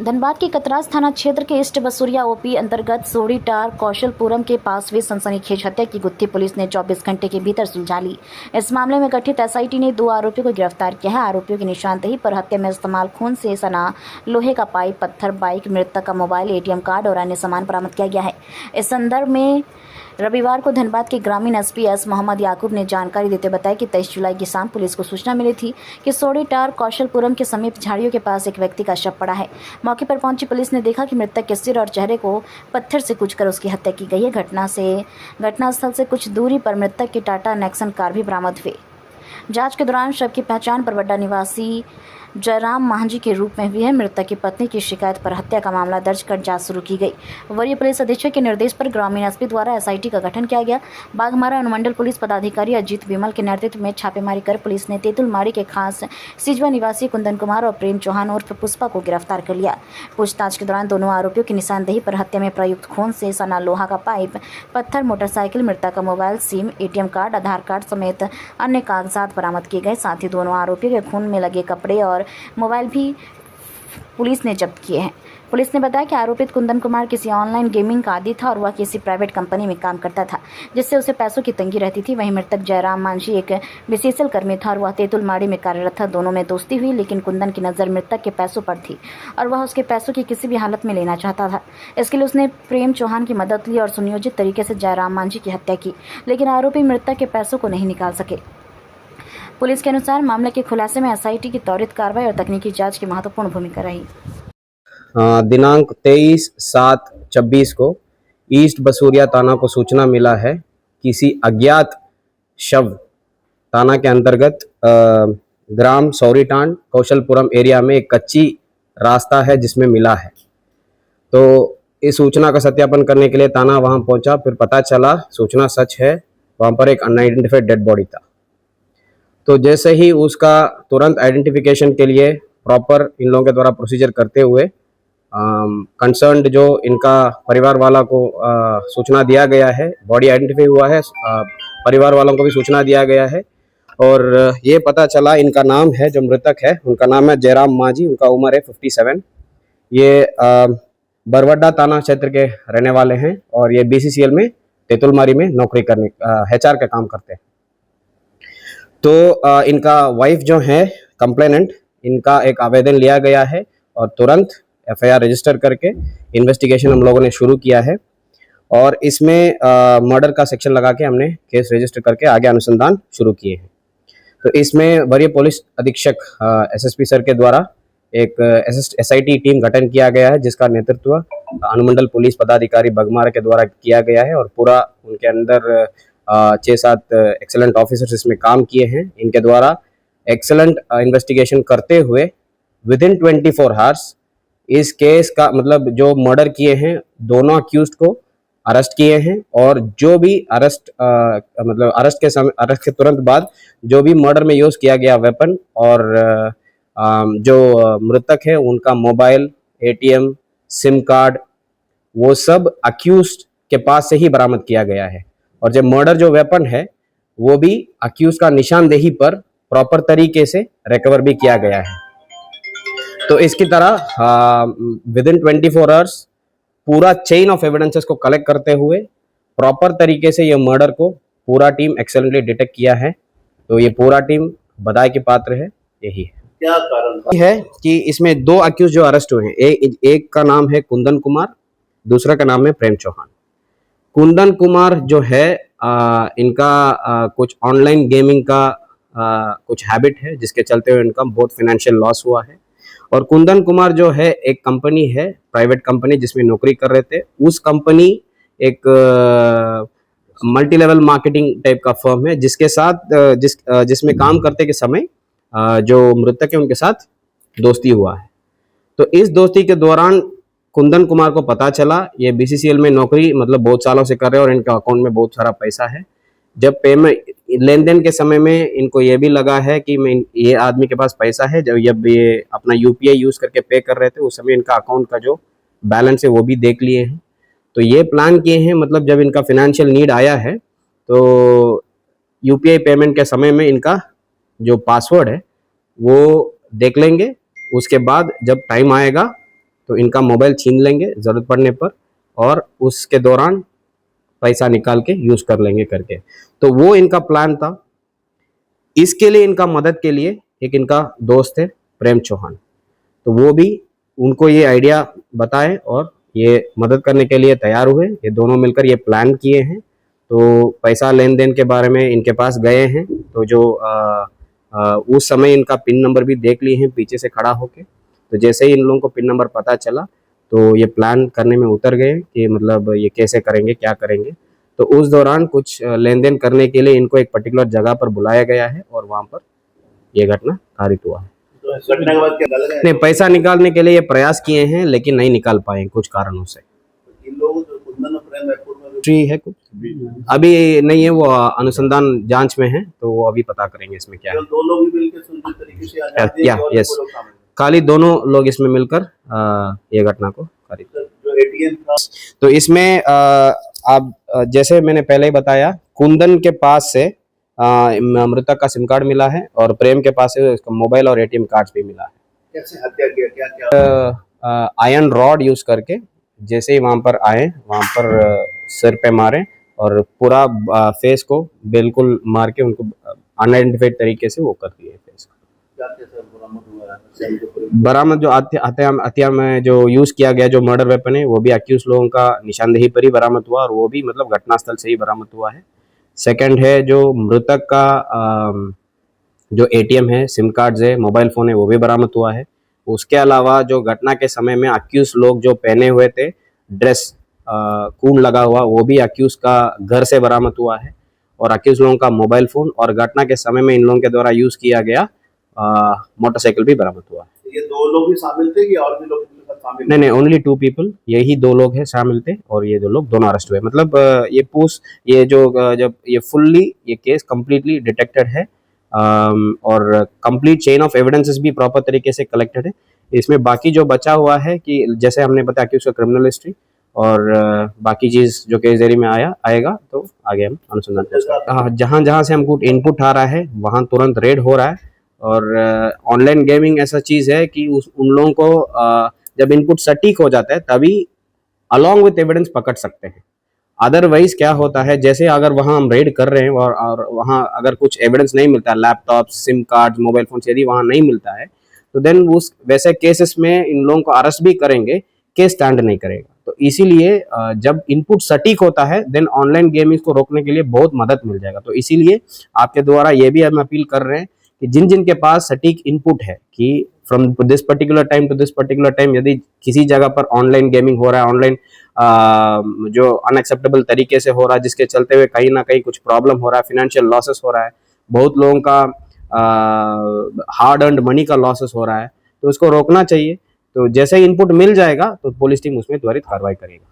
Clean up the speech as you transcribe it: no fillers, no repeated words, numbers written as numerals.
धनबाद के कतरास थाना क्षेत्र के ईस्ट बसुरिया ओपी अंतर्गत सोड़ीटार कौशलपुरम के पास हुई सनसनीखेज हत्या की गुत्थी पुलिस ने 24 घंटे के भीतर सुलझा ली। इस मामले में गठित एसआईटी ने 2 आरोपियों को गिरफ्तार किया है। आरोपियों की निशानदेही पर हत्या में इस्तेमाल खून से सना लोहे का पाइप, पत्थर, बाइक, मृतक का मोबाइल, एटीएम कार्ड और अन्य सामान बरामद किया गया है। इस संदर्भ में रविवार को धनबाद के ग्रामीण एसपी एस मोहम्मद याकूब ने जानकारी देते बताया कि 23 जुलाई की शाम पुलिस को सूचना मिली थी कि सोड़ीटार कौशलपुरम के समीप झाड़ियों के पास एक व्यक्ति का शव पड़ा है। मौके पर पहुंची पुलिस ने देखा कि मृतक के सिर और चेहरे को पत्थर से कुचकर उसकी हत्या की गई है। घटनास्थल से कुछ दूरी पर मृतक की टाटा नेक्सन कार भी बरामद हुई। जांच के दौरान शव की पहचान परवड्डा निवासी जयराम मांझी के रूप में हुई है। मृतक की पत्नी की शिकायत पर हत्या का मामला दर्ज कर जांच शुरू की गई। वरीय पुलिस अधीक्षक के निर्देश पर ग्रामीण एसपी द्वारा एसआईटी का गठन किया गया। बाघमारा अनुमंडल पुलिस पदाधिकारी अजीत विमल के नेतृत्व में छापेमारी कर पुलिस ने तेतुलमाड़ी के खास सिजवा निवासी कुंदन कुमार और प्रेम चौहान उर्फ पुष्पा को गिरफ्तार कर लिया। पूछताछ के दौरान दोनों आरोपियों की निशानदेही पर हत्या में प्रयुक्त खून से सना लोहा का पाइप, पत्थर, मोटरसाइकिल, मृतक का मोबाइल, सिम, एटीएम कार्ड, आधार कार्ड समेत अन्य कागजात बरामद किए गए। साथ ही दोनों आरोपियों के खून में लगे कपड़े और मोबाइल भी पुलिस ने जब्त किए हैं। पुलिस ने बताया कि आरोपित कुंदन कुमार किसी ऑनलाइन गेमिंग का आदी था और वह किसी प्राइवेट कंपनी में काम करता था, जिससे उसे पैसों की तंगी रहती थी। वहीं मृतक जयराम मांझी एक बीसीसीएल कर्मी था और वह तेतुलमाड़ी में कार्यरत था। दोनों में दोस्ती हुई, लेकिन कुंदन की नज़र मृतक के पैसों पर थी और वह उसके पैसों की किसी भी हालत में लेना चाहता था। इसके लिए उसने प्रेम चौहान की मदद ली और सुनियोजित तरीके से जयराम मांझी की हत्या की, लेकिन आरोपी मृतक के पैसों को नहीं निकाल सके। पुलिस के अनुसार मामले के खुलासे में एसआईटी की त्वरित कार्रवाई और तकनीकी जांच की महत्वपूर्ण भूमिका रही। दिनांक 23/7/24 को ईस्ट बसूरिया थाना को सूचना मिला है किसी अज्ञात शव थाना के अंतर्गत ग्राम सौरीटांड कौशलपुरम एरिया में एक कच्ची रास्ता है जिसमें मिला है। तो इस सूचना का सत्यापन करने के लिए थाना वहां पहुंचा। फिर पता चला सूचना सच है, वहां पर एक अनआइडेंटिफाइड डेड बॉडी था। तो जैसे ही उसका तुरंत आइडेंटिफिकेशन के लिए प्रॉपर इन लोगों के द्वारा प्रोसीजर करते हुए कंसर्न्ड जो इनका परिवार वाला को सूचना दिया गया है, बॉडी आइडेंटिफाई हुआ है, परिवार वालों को भी सूचना दिया गया है और ये पता चला इनका नाम है, जो मृतक है उनका नाम है जयराम मांझी, उनका उम्र है 57। ये बरवड्डा थाना क्षेत्र के रहने वाले हैं और ये बीसीसीएल में तेतुलमारी में नौकरी करने एचआर का काम करते हैं। तो इनका वाइफ जो है कंप्लेनेंट, इनका एक आवेदन लिया गया है और तुरंत एफआईआर रजिस्टर करके इन्वेस्टिगेशन हम लोगों ने शुरू किया है और इसमें मर्डर का सेक्शन लगा के हमने केस रजिस्टर करके आगे अनुसंधान शुरू किए हैं। तो इसमें वरीय पुलिस अधीक्षक एसएसपी सर के द्वारा एक एसआईटी टीम गठन किया गया है, जिसका नेतृत्व अनुमंडल पुलिस पदाधिकारी बगमारा के द्वारा किया गया है और पूरा उनके अंदर 6-7 एक्सेलेंट ऑफिसर्स इसमें काम किए हैं। इनके द्वारा एक्सेलेंट इन्वेस्टिगेशन करते हुए विदिन 24 आवर्स इस केस का मतलब जो मर्डर किए हैं दोनों अक्यूज्ड को अरेस्ट किए हैं और जो भी अरेस्ट के तुरंत बाद जो भी मर्डर में यूज किया गया वेपन और जो मृतक है उनका मोबाइल, एटीएम, सिम कार्ड, वो सब अक्यूज्ड के पास से ही बरामद किया गया है और जो मर्डर जो वेपन है वो भी अक्यूज का निशानदेही पर प्रॉपर तरीके से रिकवर भी किया गया है। तो इसकी तरह विदिन 24 आवर्स पूरा चेन ऑफ एविडेंसेस को कलेक्ट करते हुए प्रॉपर तरीके से ये मर्डर को पूरा टीम एक्सेलेंटली डिटेक्ट किया है। तो ये पूरा टीम बधाई की पात्र है। यही है, क्या कारण है कि इसमें 2 अक्यूज जो अरेस्ट हुए हैं, एक का नाम है कुंदन कुमार, दूसरा का नाम है प्रेम चौहान। कुंदन कुमार जो है इनका कुछ ऑनलाइन गेमिंग का कुछ हैबिट है, जिसके चलते हुए इनका बहुत फाइनेंशियल लॉस हुआ है। और कुंदन कुमार जो है एक कंपनी है, प्राइवेट कंपनी जिसमें नौकरी कर रहे थे। उस कंपनी एक मल्टी लेवल मार्केटिंग टाइप का फर्म है, जिसके साथ जिसमें काम करते के समय जो मृतक है उनके साथ दोस्ती हुआ है। तो इस दोस्ती के दौरान कुंदन कुमार को पता चला ये बीसीसीएल में नौकरी मतलब बहुत सालों से कर रहे हैं और इनके अकाउंट में बहुत सारा पैसा है। जब पेमेंट लेन देन के समय में इनको ये भी लगा है कि ये आदमी के पास पैसा है, जब ये अपना यूपीआई यूज करके पे कर रहे थे उस समय इनका अकाउंट का जो बैलेंस है वो भी देख लिए हैं। तो ये प्लान किए हैं, मतलब जब इनका फाइनेंशियल नीड आया है तो यूपीआई पेमेंट के समय में इनका जो पासवर्ड है वो देख लेंगे। उसके बाद जब टाइम आएगा तो इनका मोबाइल छीन लेंगे ज़रूरत पड़ने पर, और उसके दौरान पैसा निकाल के यूज़ कर लेंगे करके। तो वो इनका प्लान था। इसके लिए इनका मदद के लिए एक इनका दोस्त है प्रेम चौहान, तो वो भी उनको ये आइडिया बताए और ये मदद करने के लिए तैयार हुए। ये दोनों मिलकर ये प्लान किए हैं। तो पैसा लेन देन के बारे में इनके पास गए हैं, तो जो उस समय इनका पिन नंबर भी देख लिए हैं पीछे से खड़ा होके। तो जैसे ही इन लोगों को पिन नंबर पता चला तो ये प्लान करने में उतर गए कि मतलब ये कैसे करेंगे, क्या करेंगे। तो उस दौरान कुछ लेन देन करने के लिए इनको एक पर्टिकुलर जगह पर बुलाया गया है और वहाँ पर ये घटना कारित हुआ है। तो घटना के बाद क्या लग रहा है? नहीं, पैसा निकालने के लिए ये प्रयास किए हैं लेकिन नहीं निकाल पाए कुछ कारणों से। इन लोगों को कुंदन और प्रेम रायपुर में हिस्ट्री है कुछ अभी नहीं है, वो अनुसंधान जांच में है, तो वो अभी पता करेंगे इसमें क्या है। केवल दो लोग ही मिलकर सुंदर तरीके से आजाद या और यस, लोग शामिल हैं। खाली दोनों लोग इसमें मिलकर ये घटना को कारित। जो एटीएम था तो इसमें आप जैसे मैंने पहले ही बताया, कुंदन के पास से मृतक का सिम कार्ड मिला है और प्रेम के पास से उसका मोबाइल और एटीएम कार्ड्स भी मिला है। कैसे हत्या किया, क्या क्या आयरन रॉड यूज करके जैसे ही वहां पर आए, वहां पर सिर पे मारे और पूरा फेस को बिल्कुल मार के उनको अनआइडेंटिफाइड तरीके से वो कर दिए फेस को। क्या कैसे बरामद हुआ है? बरामद जो हत्या में जो यूज किया गया जो मर्डर वेपन है वो भी अक्यूज लोगों का निशानदेही पर ही बरामद हुआ और वो भी मतलब घटनास्थल से ही बरामद हुआ है। सेकंड है जो मृतक का जो एटीएम है, सिम कार्ड्स है, मोबाइल फोन है, वो भी बरामद हुआ है। उसके अलावा जो घटना के समय में अक्यूज लोग जो पहने हुए थे ड्रेस खून लगा हुआ, वो भी अक्यूज का घर से बरामद हुआ है। और अक्यूज लोगों का मोबाइल फोन और घटना के समय में इन लोगों के द्वारा यूज किया गया मोटरसाइकिल भी बरामद हुआ है। ये दो लोग ही शामिल थे कि और भी लोग इनके साथ शामिल नहीं, ओनली 2 पीपल, यही 2 लोग हैं शामिल थे और ये 2 लोग दोनों अरेस्ट हुए। मतलब ये जो जब ये फुल्ली ये केस कंप्लीटली डिटेक्टेड है और कंप्लीट चेन ऑफ एविडेंसेस भी प्रॉपर तरीके से कलेक्टेड है। इसमें बाकी जो बचा हुआ है कि जैसे हमने बताया कि उसका क्रिमिनल हिस्ट्री और बाकी चीज जो केस डेयरी में आएगा तो आगे हम अनुसंधान कर सकते हैं। जहाँ जहाँ से हमको इनपुट आ रहा है वहाँ तुरंत रेड हो रहा है। और ऑनलाइन गेमिंग ऐसा चीज है कि उन लोगों को जब इनपुट सटीक हो जाता है तभी अलॉन्ग विथ एविडेंस पकड़ सकते हैं। अदरवाइज क्या होता है, जैसे अगर वहां हम रेड कर रहे हैं और वहां अगर कुछ एविडेंस नहीं मिलता, laptop, SIM card, mobile phone यदि वहां नहीं मिलता है तो देन उस वैसे केसेस में इन लोगों को अरेस्ट भी करेंगे, केस स्टैंड नहीं करेगा। तो इसीलिए जब इनपुट सटीक होता है देन ऑनलाइन गेमिंग को रोकने के लिए बहुत मदद मिल जाएगा। तो इसीलिए आपके द्वारा ये भी हम अपील कर रहे हैं कि जिन जिन के पास सटीक इनपुट है कि from this particular time to this particular time यदि किसी जगह पर ऑनलाइन गेमिंग हो रहा है, ऑनलाइन जो अनएक्सेप्टेबल तरीके से हो रहा है, जिसके चलते हुए कहीं ना कहीं कुछ प्रॉब्लम हो रहा है, फाइनेंशियल लॉसेस हो रहा है, बहुत लोगों का हार्ड अर्न्ड मनी का लॉसेस हो रहा है, तो उसको रोकना चाहिए। तो जैसे ही इनपुट मिल जाएगा तो पुलिस टीम उसमें त्वरित कार्रवाई करेगा।